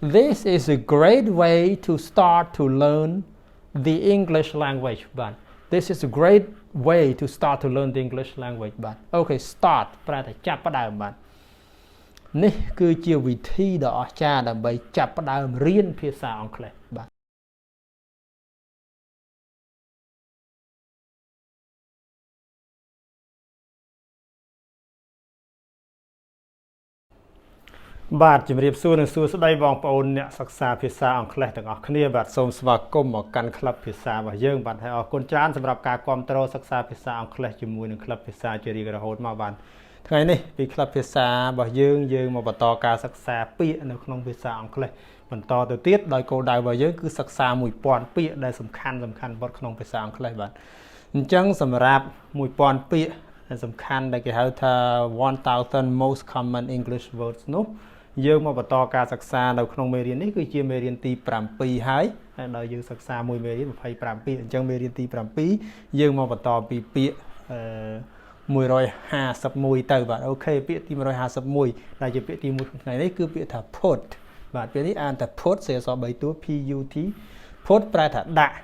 This is a great way to start to learn the English language, but this is a great way to start to learn the English language, but okay, start ប្រែតែចាប់ផ្ដើមបាទនេះគឺជាវិធីដ៏អស្ចារ្យដើម្បីចាប់ផ្ដើមរៀនភាសាអង់គ្លេសបាទបាទជំរាបសួរនិងសួស្តីបងប្អូនអ្នកសិក្សាភាសាអង់គ្លេសទាំងអស់គ្នាបាទសូមស្វាគមន៍មកកាន់ក្លឹបភាសារបស់យើងបាទហើយអរគុណច្រើនសម្រាប់ការគាំទ្រសិក្សាភាសាអង់គ្លេសជាមួយនឹងក្លឹបភាសាជារៀងរហូតមកបាទថ្ងៃនេះពីក្លឹបភាសារបស់យើងមកបន្តការសិក្សាពាក្យនៅក្នុងភាសាអង់គ្លេសបន្តទៅទៀតដោយគោលដៅរបស់យើងគឺសិក្សា 1000 ពាក្យដែលសំខាន់បំផុតក្នុងភាសាអង់គ្លេសបាទអញ្ចឹងសម្រាប់ 1000 ពាក្យដែលសំខាន់ដែលគេហៅថា 1000 most common English words នោះយើងមកបន្តការសិក្សានៅក្នុងមេរៀននេះគឺជាមេរៀនទី7ហើយដោយយើងសិក្សាមួយមេរៀន25ពាក្យអញ្ចឹងមេរៀនទី7យើងមកបន្តពីពាក្យ151ទៅបាទអូខេពាក្យទី151ដែលជាពាក្យទី1ថ្ងៃនេះគឺពាក្យថា put បាទពាក្យនេះអានថា put សេអស3តួ put put ប្រែថាដាក់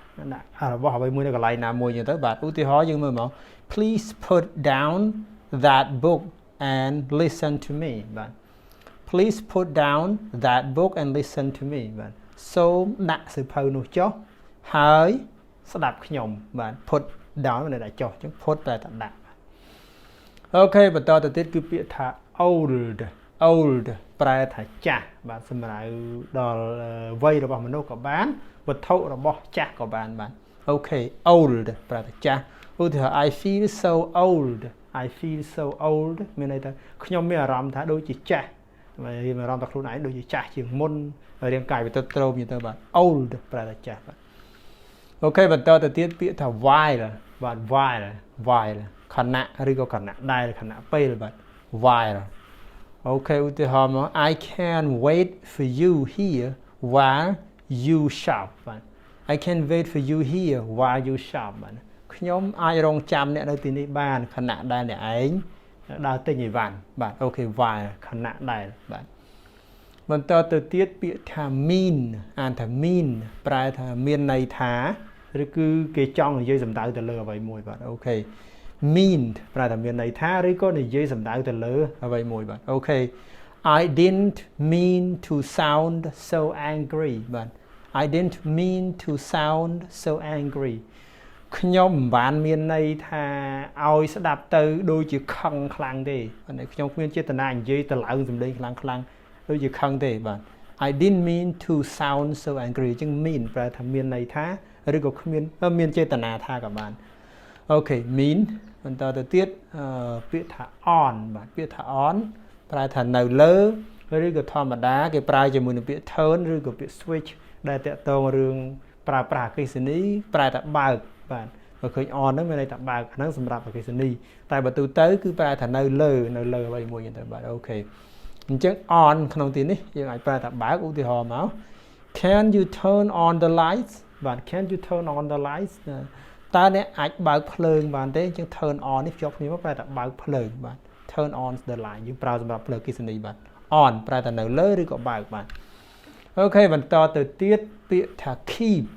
របស់អ្វីមួយនៅកន្លែងណាមួយអញ្ចឹងទៅបាទឧទាហរណ៍យើងមើលមក please put down that book and listen to me បាទPlease put down that book and listen to me បាទសូមដាក់សៀវភៅនោះចុះហើយស្ដាប់ខ្ញុំបាទ put down នៅដាក់ចុះអញ្ចឹង put តែដាក់បាទអូខេបន្តទៅទៀតគឺពាក្យថា old ប្រែថាចាស់បាទសម្រាប់ដល់វ័យរបស់មនុស្សក៏បានវត្ថុរបស់ចាស់ក៏បានបាទអូខេ old ប្រែថាចាស់ឧទាហរណ៍ I feel so old មានន័យថាខ្ញុំមានអារម្មណ៍ថាដូចជាចាស់រៀនអារម្មណ៍ថាខ្លួនឯងដូចជាចាស់ជាងមុនរាងកាយវាទៅត្រោមទៅបាទ old ប្រែថាចាស់បាទអូខេបន្តទៅទៀតពាក្យថា while បាទ while ខណៈឬក៏ខណៈដែលខណៈពេលបាទ while អូខេឧទាហរណ៍មក I can wait for you here while you shop បាទ I can wait for you here while you shop បាទខ្ញុំអាចរងចាំអ្នកនៅទីនេះបានខណៈដែលអ្នកឯងដើរទិញអីវ៉ាន់បាទអូខេ while ខណៈដែលបាទបន្តទៅទៀតពាក្យថា mean អានថា mean ប្រែថាមានន័យថាឬគឺគេចង់និយាយសម្ដៅទៅលើអ្វីមួយបាទអូខេ mean ប្រែថាមានន័យថាឬក៏និយាយសម្ដៅទៅលើអ្វីមួយបាទអូខេ I didn't mean to sound so angry បាទ I didn't mean to sound so angryខ្ញុំមិនបានមានន័យថាឲ្យស្ដាប់ទៅដូចជាខឹងខ្លាំងទេបាទខ្ញុំគ្មានចេតនានិយាយទៅឡើងសម្លេងខ្លាំងដូចជាខឹងទេបាទ I didn't mean to sound so angry អញ្ចឹង mean ប្រែថាមានន័យថាឬក៏គ្មានចេតនាថាក៏បានអូខេ mean បន្តទៅទៀតពាក្យថា on បាទពាក្យថា on ប្រែថានៅលើឬក៏ធម្មតាគេប្រើជាមួយនឹងពាក្យ turn ឬក៏ពាក្យ switch ដែលតាក់ទងរឿងប្រើប្រាស់អគ្គិសនីប្រែថាបើកបាទបើឃើញ on ហ្នឹងមានន័យថាបើកហ្នឹងសម្រាប់អគ្គិសនីតែបើទូទៅគឺប្រែថានៅលើអ្វីមួយហ្នឹងទៅបាទអូខេអញ្ចឹង on ក្នុងទីនេះយើងអាចប្រើថាបើកឧទាហរណ៍មក Can you turn on the lights បាទ Can you turn on the lights តើអ្នកអាចបើកភ្លើងបានទេអញ្ចឹង turn on នេះភ្ជាប់គ្នាមកប្រែថាបើកភ្លើងបាទ turn on the light យើងប្រើសម្រាប់ភ្លើងអគ្គិសនីបាទ on ប្រែថានៅលើឬក៏បើកបាទអូខេបន្តទៅទៀតពាក្យថា keep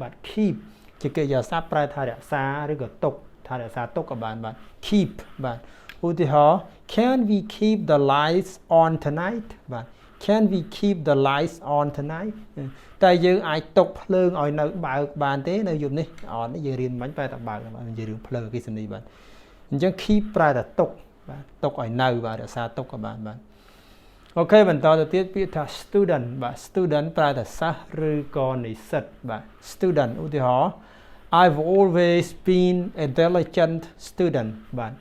បាទ keep ជាកិរិយាសព្ទប្រែថារក្សាឬក៏ទុកថារក្សាទុកក៏បានបាទ keep បាទឧទាហរណ៍ Can we keep the lights on tonight បាទ Can we keep the lights on tonight តែយើងអាចទុកភ្លើងឲ្យនៅបើកបានទេនៅយប់នេះ on នេះយើងរៀនមិញប្រែថាបើកបាទនិយាយរឿងភ្លើងអគ្គិសនីបាទអញ្ចឹង keep ប្រែថាទុកបាទទុកឲ្យនៅបាទរក្សាទុកក៏បានបាទអូខេបន្តទៅទៀតពាក្យថា student បាទ student ប្រែថាសិស្សឬក៏និស្សិតបាទ student ឧទាហរណ៍ I've always been a diligent student បាទ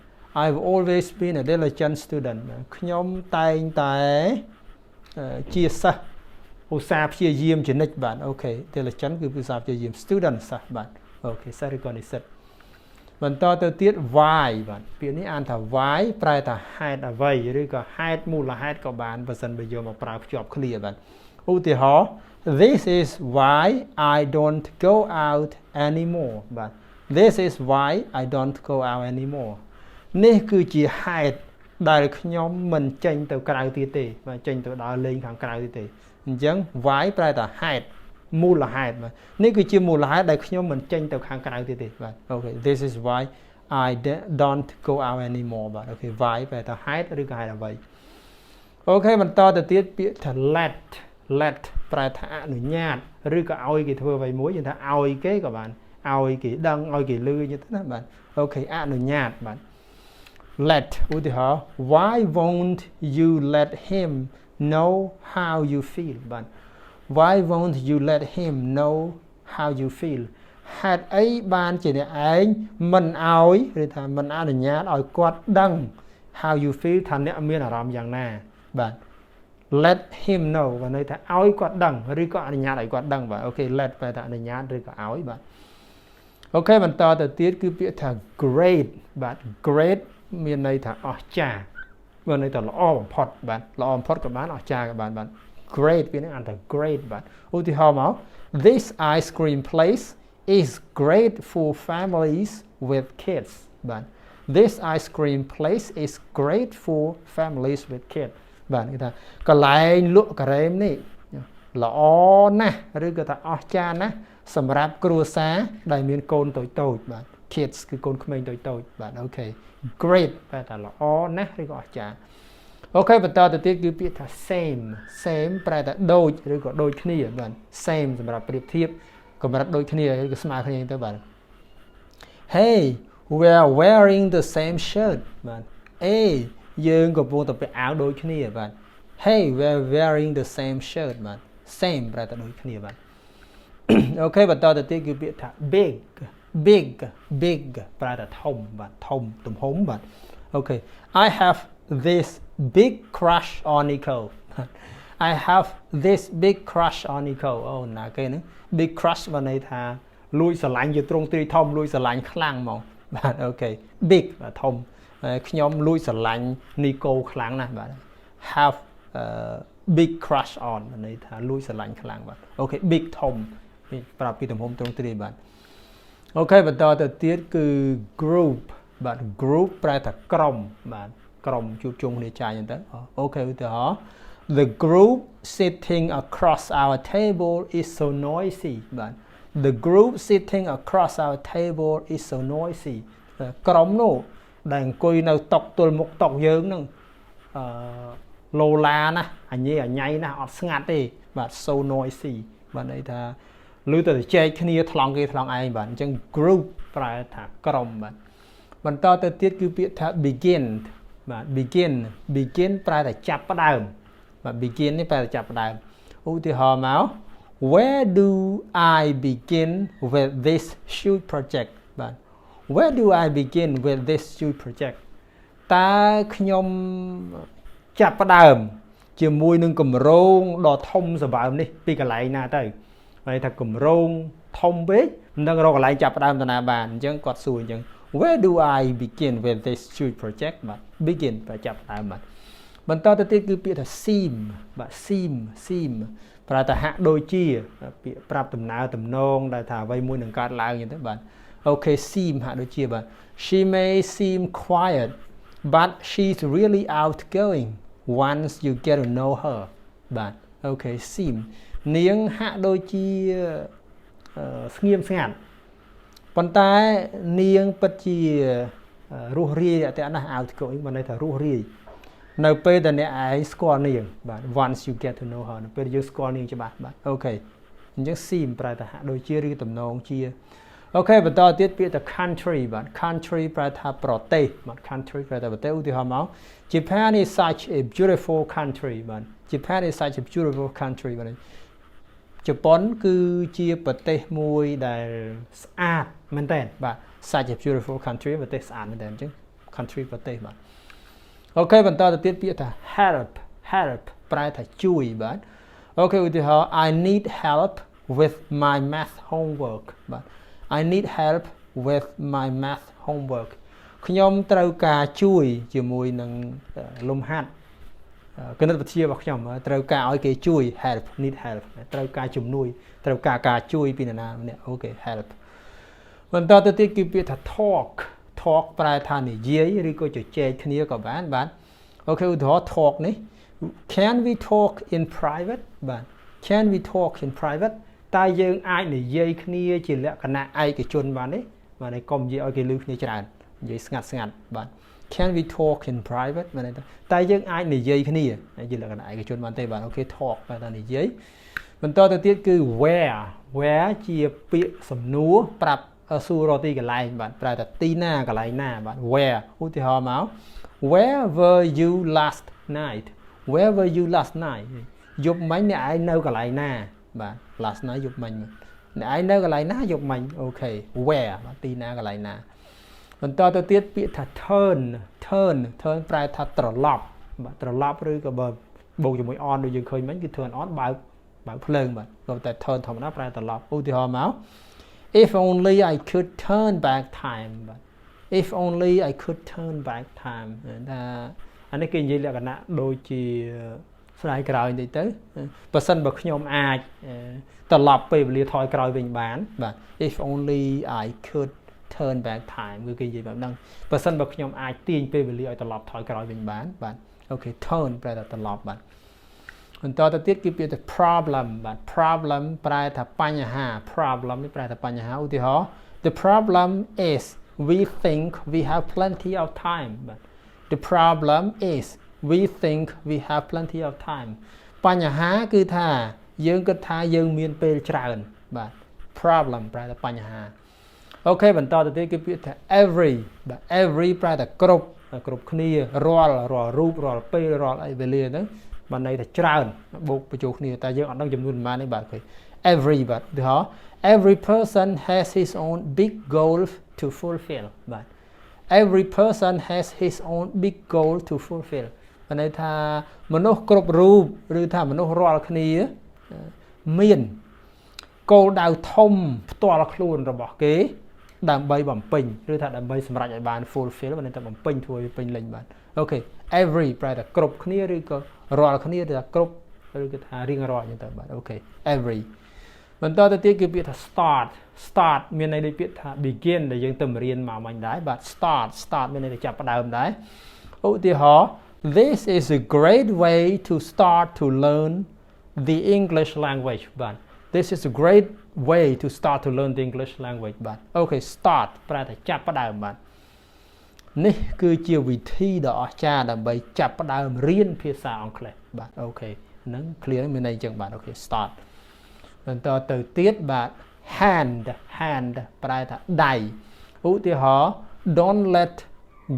I've always been a diligent student ខ្ញុំតែងតែជាសិស្សឧស្សាហ៍ព្យាយាមជានិច្ចបាទអូខេ diligent គឺឧស្សាហ៍ព្យាយាម student សិស្សបាទអូខេសិស្សឬក៏និស្សិតបន្តទៅទៀត why បាទពាក្យនេះអានថា why ប្រែថាហេតុអ្វីឬក៏ហេតុមូលហេតុក៏បានបើសិនបើយកមកប្រើភ្ជាប់គ្នាបាទឧទាហរណ៍ This is why I don't go out anymore បាទ This is why I don't go out anymore នេះគឺជាហេតុដែលខ្ញុំមិនចេញទៅក្រៅទៀតទេបាទចេញទៅដើរលេងខាងក្រៅទៀតទេ chẳng why ប្រែថាហេតុមូលហេតុបាទនេះគឺជាមូលហេតុដែលខ្ញុំមិនចេញទៅខាងក្រៅទៀតទេបាទ okay this is why I don't go out anymore បាទ okay why ប្រែថាហេតុឬក៏ហេតុអ្វីអូខេបន្តទៅទៀតពាក្យថា let ប្រែថាអនុញ្ញាតឬក៏ឲ្យគេធ្វើអ្វីមួយយើងថាឲ្យគេក៏បានឲ្យគេដឹងឲ្យគេលឺnhư thếណាបាទអូខេអនុញ្ញាតបាទ let ឧទាហរណ៍ why won't you let him know how you feel បាទ why won't you let him know how you feel ហេតុអីបានជាអ្នកឯងមិនឲ្យឬថាមិនអនុញ្ញាតឲ្យគាត់ដឹង how you feel ថាអ្នកមានអារម្មណ៍យ៉ាងណាបាទ let him know បានន័យថាឲ្យគាត់ដឹងឬក៏អនុញ្ញាតឲ្យគាត់ដឹងបាទអូខេ let ប្រែថាអនុញ្ញាតឬក៏ឲ្យបាទអូខេបន្តទៅទៀតគឺពាក្យថា great បាទ great មានន័យថាអស្ចារ្យមានន័យថាល្អបំផុតបាទល្អបំផុតក៏បានអស្ចារ្យក៏បានបាទ great វានឹងអានថា great បាទឧទាហរណ៍មក this ice cream place is great for families with kids បាទ this ice cream place is great for families with kids បាទគេថាកន្លែងលក់ការ៉េមនេះល្អណាស់ឬក៏ថាអស្ចារ្យណាស់សម្រាប់គ្រួសារដែលមានកូនតូចៗបាទ kids គឺកូនក្មេងតូចៗបាទអូខេ great ប្រែថាល្អណាស់ឬក៏អស្ចារ្យអូខេបន្តទៅទៀតគឺពាក្យថា same ប្រែថាដូចឬក៏ដូចគ្នាបាទ same សម្រាប់ប្រៀបធៀបកម្រិតដូចគ្នាឬក៏ស្មើគ្នាទៅបាទ hey we are wearing the same shirt បាទយើងកំពុងតែពាក់អាវដូចគ្នាបាទ hey we are wearing the same shirt បាទ same ប្រែថាដូចគ្នាបាទអូខេបន្តទៅទៀតគឺពាក្យថា big ប្រែថាធំបាទធំទំហំបាទអូខេ I have this big crush on Nico I have this big crush on Nico អូណាគេហ្នឹង big crush បានន័យថាលួចស្រឡាញ់ជាទ្រង់ទ្រាយធំលួចស្រឡាញ់ខ្លាំងហ្មងបាទអូខេ big បាទធំខ្ញុំលួចស្រឡាញ់ Nico ខ្លាំងណាស់បាទ have big crush on បានន័យថាលួចស្រឡាញ់ខ្លាំងបាទអូខេ big ធំប្រាប់ពីទំហំទ្រង់ទ្រាយបាទអូខេបន្តទៅទៀតគឺ group បាទ group ប្រែថាក្រុមបាទក្រុមជួបជុំគ្នាចាយអញ្ចឹងទៅអូខេឧទាហរណ៍ the group sitting across our table is so noisy បាទ the group sitting across our table is so noisy ក្រុមនោះដែលអង្គុយនៅតុទល់មុខតុយើងហ្នឹងឡូឡាណាអញញ៉ៃណាអត់ស្ងាត់ទេបាទ so noisy បាទន័យថាឬទៅចែកគ្នាថ្លង់គេថ្លង់ឯងបាទអញ្ចឹង group ប្រែថាក្រុមបាទបន្តទៅទៀតគឺពាក្យថា begin បាទ begin ប្រែថាចាប់ផ្ដើមបាទ begin នេះប្រែថាចាប់ផ្ដើមឧទាហរណ៍មក where do I begin with this huge project បាទ where do I begin with this huge project តើខ្ញុំចាប់ផ្ដើមជាមួយនឹងគម្រោងដ៏ធំសម្បើមនេះពីកន្លែងណាទៅហើយថាគម្រោងធំពេកមិនដឹងរកកន្លែងចាប់ផ្ដើមទៅណាបានអញ្ចឹងគាត់សួរអញ្ចឹង where do I begin with this huge project បាទ begin ប្រចាប់ផ្ដើមបាទបន្តទៅទៀតគឺពាក្យថា seem បាទ seem ប្រែថាហាក់ដូចជាពាក្យប្រាប់ដំណើរទំនងដែលថាអ្វីមួយនឹងកើតឡើងអញ្ចឹងទៅបាទអូខេ seem ហាក់ដូចជាបាទ she may seem quiet but she's really outgoing once you get to know her បាទអូខេ seem នាងហាក់ដូចជាស្ងៀមស្ងាត់ប៉ុន្តែនាងពិតជារស់រាយអតិណាស់ outgoing បានន័យថារស់រាយនៅពេលដែលអ្នកឯងស្គាល់នាងបាទ once you get to know her នៅពេលយើងស្គាល់នាងច្បាស់បាទអូខេអញ្ចឹង seem ប្រែថាហាក់ដូចជាឬតំណងជាអូខេបន្តទៀតពាក្យថា country បាទ country ប្រែថាប្រទេសបាទ country ប្រែថាប្រទេសឧទាហរណ៍មក Japan is such a beautiful country បាទ Japan is such a beautiful country បាទជប៉ុនគឺជាប្រទេសមួយដែលស្អាតមែនតើបាទ such a beautiful country ប្រទេសស្អាតមែនតើអញ្ចឹង country ប្រទេសបាទអូខេបន្តទៅទៀតពាក្យថា help ប្រែថាជួយបាទអូខេឧទាហរណ៍ I need help with my math homework បាទ I need help with my math homework ខ្ញុំត្រូវការជួយជាមួយនឹងលំហាត់គណិតវិទ្យារបស់ខ្ញុំត្រូវការឲ្យគេជួយ help need help ត្រូវការជំនួយត្រូវការការជួយពីនរណាម្នាក់អូខេ help បន្តទៅទៀតគឺពាក្យថា talk ប្រែថានិយាយឬក៏ជជែកគ្នាក៏បានបាទអូខេឧទាហរណ៍ talk នេះ can we talk in private បាទ can we talk in private តែយើងអាចនិយាយគ្នាជាលក្ខណៈឯកជនបានទេបាទហើយកុំនិយាយឲ្យគេឮគ្នាច្រើននិយាយស្ងាត់ស្ងាត់បាទ can we talk in private បានទេតែយើងអាចនិយាយគ្នាជាលក្ខណៈឯកជនបានទេបាទអូខេ talk បាទថានិយាយបន្តទៅទៀតគឺ where ជាពាក្យសំណួរប្រាប់សួររកទីកន្លែងបាទប្រែថាទីណាកន្លែងណាបាទ where ឧទាហរណ៍មក where were you last night យប់មិញអ្នកឯងនៅកន្លែងណាបាទ last night យប់មិញអ្នកឯងនៅកន្លែងណាយប់មិញអូខេ where បាទទីណាកន្លែងណាបន្តទៅទៀតពាក្យថា turn ប្រែថាត្រឡប់បាទត្រឡប់ឬក៏បើបូកជាមួយ on ដូចយើងឃើញមិញគឺ turn on បើកភ្លើងបាទក៏តែ turn ធម្មតាប្រែត្រឡប់ឧទាហរណ៍មក if only I could turn back time បាទ if only I could turn back time ថាអានេះគេនិយាយលក្ខណៈដូចជាស្ដាយក្រោយបន្តិចទៅបើសិនបើខ្ញុំអាចត្រឡប់ពេលវេលាថយក្រោយវិញបានបាទ if only I could turn back time គឺគេនិយាយបែបហ្នឹងបើសិនបើខ្ញុំអាចទាញពេលវេលាឲ្យត្រឡប់ថយក្រោយវិញបានបាទអូខេ turn ប្រែថាត្រឡប់បាទបន្តទៅទៀតគឺពាក្យថា problem បាទ problem ប្រែថាបញ្ហា problem នេះប្រែថាបញ្ហាឧទាហរណ៍ the problem is we think we have plenty of time បាទ the problem is we think we have plenty of time បញ្ហាគឺថាយើងគិតថាយើងមានពេលច្រើនបាទ problem ប្រែថាបញ្ហាអូខេបន្តទៅទៀតគឺពាក្យថា every បាទ every ប្រែថាគ្រប់គ្នារាល់រូបរាល់ពេលរាល់អីវេលាហ្នឹងបានន័យថាច្រើនបូកបញ្ចូលគ្នាតែយើងអត់ដឹងចំនួនប៉ុន្មានទេបាទឃើញ every បាទឧទាហរណ៍ every person has his own big goal to fulfill បាទ every person has his own big goal to fulfill បានន័យថាមនុស្សគ្រប់រូបឬថាមនុស្សរាល់គ្នាមានគោលដៅធំផ្ទាល់ខ្លួនរបស់គេដើម្បីបំពេញឬថាដើម្បីសម្រេចឲ្យបាន fulfill បានន័យថាបំពេញធ្វើឲ្យពេញលេញបាទអូខេ every ប្រែថាគ្រប់គ្នាឬក៏រាល់គ្នាឬថាគ្រប់ឬក៏ថារៀងរាល់អញ្ចឹងទៅបាទអូខេ every បន្តទៅទៀតគឺពាក្យថា start មានន័យដូចពាក្យថា begin ដែលយើងទៅរៀនមកមិញដែរបាទ start មានន័យថាចាប់ផ្ដើមដែរឧទាហរណ៍ this is a great way to start to learn the English language បាទ this is a great way to start to learn the English language បាទអូខេ start ប្រែថាចាប់ផ្ដើមបាទនេះគឺជាវិធីដ៏អស្ចារ្យដើម្បីចាប់ផ្ដើមរៀនភាសាអង់គ្លេសបាទអូខេហ្នឹង clear មានន័យអញ្ចឹងបាទអូខេ start បន្តទៅទៀតបាទ hand ប្រែថាដៃឧទាហរណ៍ don't let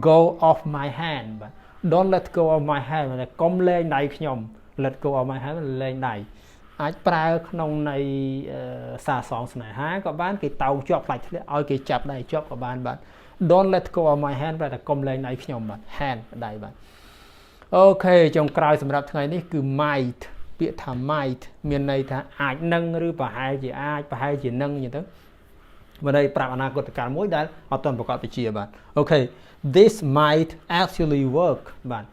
go of my hand បាទ don't let go of my hand মানেកុំលែងដៃខ្ញុំ let go of my hand លែងដៃអាចប្រើក្នុងន័យសារសងស្នេហាក៏បានគេតោងជាប់ផ្លាច់ធ្លាក់ឲ្យគេចាប់ដៃជាប់ក៏បានបាទ don't let go of my hand ប្រែថាកុំលែងដៃខ្ញុំបាទ hand ដៃបាទអូខេចុងក្រោយសម្រាប់ថ្ងៃនេះគឺ might ពាក្យថា might មានន័យថាអាចនឹងឬប្រហែលជាអាចប្រហែលជានឹងអញ្ចឹងទៅមិនន័យប្រាប់អនាគតកាលមួយដែលអត់ទាន់ប្រកបវិជ្ជាបាទអូខេ this might actually work បាទ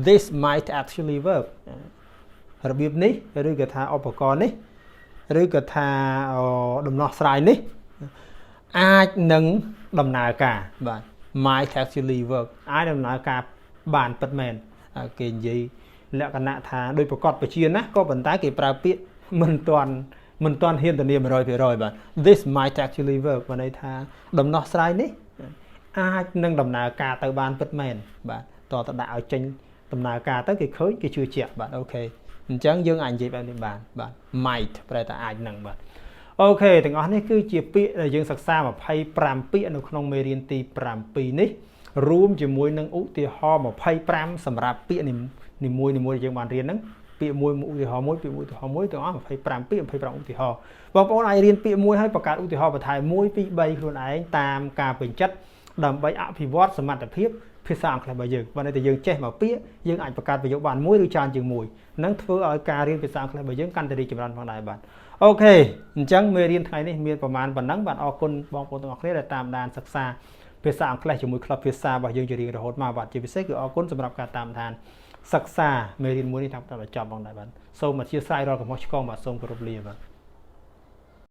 this might actually work របៀបនេះឬក៏ថាឧបករណ៍នេះឬក៏ថាដំណោះស្រាយនេះអាចនឹងដំណើរការបាទ might actually work អាចដំណើរការបានពិតមែនគេនិយាយលក្ខណៈថាដោយប្រកបវិជ្ជាណាក៏ប៉ុន្តែគេប្រើពាក្យមិនទាន់ហ៊ានធានា 100% បាទ this might actually work បានន័យថាដំណោះស្រាយនេះអាចនឹងដំណើរការទៅបានពិតមែនបាទតើដាក់ឲ្យចេញដំណើរការទៅគេឃើញគេជឿជាក់បាទអូខេអញ្ចឹងយើងអាចនិយាយបែបនេះបានបាទ might ប្រែថាអាចនឹងបាទអូខេទាំងអស់នេះគឺជាពាក្យដែលយើងសិក្សា25ពាក្យនៅក្នុងមេរៀនទី7នេះរួមជាមួយនឹងឧទាហរណ៍25សម្រាប់ពាក្យនីមួយៗយើងបានរៀនហ្នឹងពាក្យមួយឧទាហរណ៍មួយពាក្យមួយឧទាហរណ៍មួយទាំងអស់25ពាក្យ25ឧទាហរណ៍បងប្អូនអាចរៀនពាក្យមួយហើយបង្កើតឧទាហរណ៍បន្ថែម1 2 3ខ្លួនឯងតាមការពេញចិត្តដើម្បីអភិវឌ្ឍសមត្ថភាពភាសាអង់គ្លេសរបស់យើងបើតែយើងចេះមកពាក្យយើងអាចបង្កើតប្រយោគបានមួយឬច្រើនជាងមួយនឹងធ្វើឲ្យការរៀនភាសាអង់គ្លេសរបស់យើងកាន់តែរីកចម្រើនផងដែរបាទអូខេអញ្ចឹងមេរៀនថ្ងៃនេះមានប្រហែលប៉ុណ្ណឹងបាទអរគុណបងប្អូនទាំងអស់គ្នាដែលតាមដានសិក្សាភាសាអង់គ្លេសជាមួយក្លឹបភាសារបស់យើងជារៀងរហូតមកបាទជាពិសេសគឺអរគុណសម្រាប់ការតាមដានសិក្សាមេរៀនមួយនេះតាមដល់ចប់ផងដែរបាទសូមអធិស្ឋានរាល់កំហុសឆ្គងបាទសូមគោរពលាបាទ